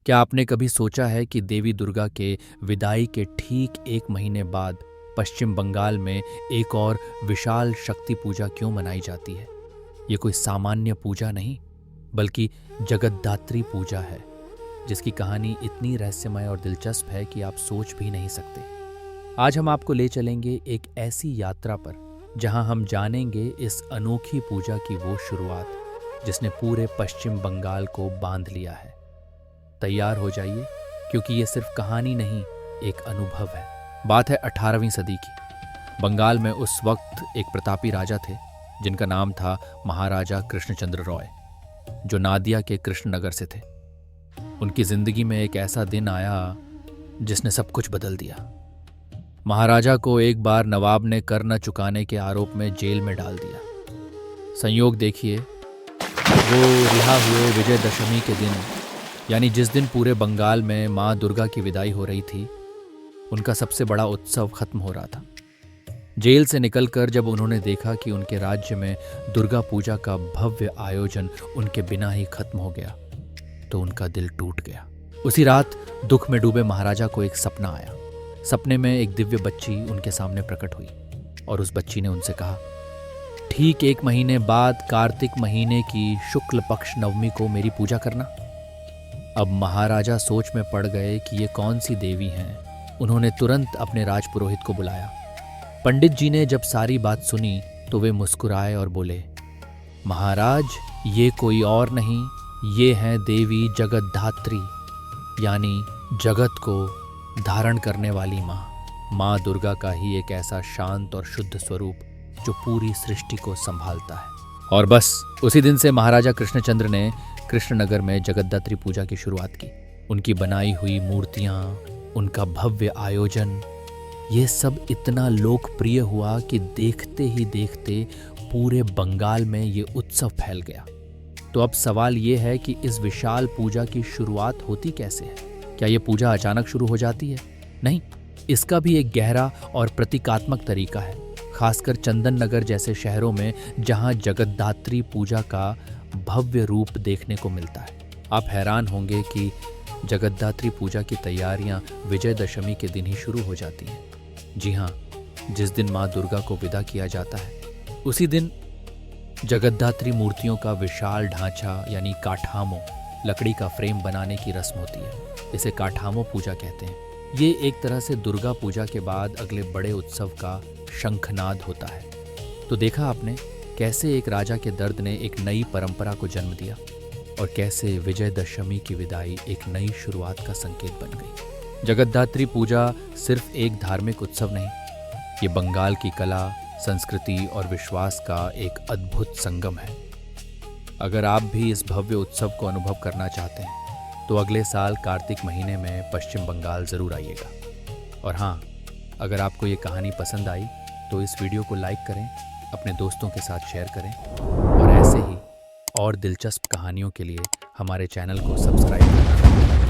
क्या आपने कभी सोचा है कि देवी दुर्गा के विदाई के ठीक 1 महीने बाद पश्चिम बंगाल में एक और विशाल शक्ति पूजा क्यों मनाई जाती है? ये कोई सामान्य पूजा नहीं, बल्कि जगद्धात्री पूजा है, जिसकी कहानी इतनी रहस्यमय और दिलचस्प है कि आप सोच भी नहीं सकते। आज हम आपको ले चलेंगे एक ऐसी यात्रा पर जहां हम जानेंगे इस अनोखी पूजा की वो शुरुआत जिसने पूरे पश्चिम बंगाल को बांध लिया है। तैयार हो जाइए, क्योंकि ये सिर्फ कहानी नहीं, एक अनुभव है। बात है 18वीं सदी की। बंगाल में उस वक्त एक प्रतापी राजा थे जिनका नाम था महाराजा कृष्णचंद्र रॉय, जो नादिया के कृष्णनगर से थे। उनकी जिंदगी में एक ऐसा दिन आया जिसने सब कुछ बदल दिया। महाराजा को एक बार नवाब ने कर न चुकाने के आरोप में जेल में डाल दिया। संयोग देखिए, वो रिहा हुए विजयदशमी के दिन, यानी जिस दिन पूरे बंगाल में माँ दुर्गा की विदाई हो रही थी, उनका सबसे बड़ा उत्सव खत्म हो रहा था। जेल से निकलकर जब उन्होंने देखा कि उनके राज्य में दुर्गा पूजा का भव्य आयोजन उनके बिना ही खत्म हो गया, तो उनका दिल टूट गया। उसी रात दुख में डूबे महाराजा को एक सपना आया। सपने में एक दिव्य बच्ची उनके सामने प्रकट हुई और उस बच्ची ने उनसे कहा, ठीक 1 महीने बाद कार्तिक महीने की शुक्ल पक्ष नवमी को मेरी पूजा करना। अब महाराजा सोच में पड़ गए कि ये कौन सी देवी हैं। उन्होंने तुरंत अपने राजपुरोहित को बुलाया। पंडित जी ने जब सारी बात सुनी तो वे मुस्कुराए और बोले, महाराज, ये कोई और नहीं, ये हैं देवी जगद्धात्री, यानी जगत को धारण करने वाली माँ दुर्गा का ही एक ऐसा शांत और शुद्ध स्वरूप जो पूरी सृष्टि को संभालता है। और बस उसी दिन से महाराजा कृष्णचंद्र ने कृष्णनगर में जगद्धात्री पूजा की शुरुआत की। उनकी बनाई हुई मूर्तियां, उनका भव्य आयोजन, ये सब इतना लोकप्रिय हुआ कि देखते ही देखते पूरे बंगाल में ये उत्सव फैल गया। तो अब सवाल ये है कि इस विशाल पूजा की शुरुआत होती कैसे है? क्या ये पूजा अचानक शुरू हो जाती है? नहीं, इसका भी एक गहरा और प्रतीकात्मक तरीका है, खासकर चंदन नगर जैसे शहरों में जहां जगद्धात्री पूजा का भव्य रूप देखने को मिलता है। आप हैरान होंगे कि जगद्धात्री पूजा की तैयारियां विजयदशमी के दिन ही शुरू हो जाती हैं। जी हाँ, जिस दिन माँ दुर्गा को विदा किया जाता है, उसी दिन जगद्धात्री मूर्तियों का विशाल ढांचा यानी काठामो, लकड़ी का फ्रेम बनाने की रस्म होती है। इसे काठामो पूजा कहते हैं। ये एक तरह से दुर्गा पूजा के बाद अगले बड़े उत्सव का शंखनाद होता है। तो देखा आपने कैसे एक राजा के दर्द ने एक नई परंपरा को जन्म दिया और कैसे विजयदशमी की विदाई एक नई शुरुआत का संकेत बन गई। जगद्धात्री पूजा सिर्फ एक धार्मिक उत्सव नहीं, ये बंगाल की कला, संस्कृति और विश्वास का एक अद्भुत संगम है। अगर आप भी इस भव्य उत्सव को अनुभव करना चाहते हैं तो अगले साल कार्तिक महीने में पश्चिम बंगाल ज़रूर आइएगा। और हाँ, अगर आपको ये कहानी पसंद आई तो इस वीडियो को लाइक करें, अपने दोस्तों के साथ शेयर करें और ऐसे ही और दिलचस्प कहानियों के लिए हमारे चैनल को सब्सक्राइब करें।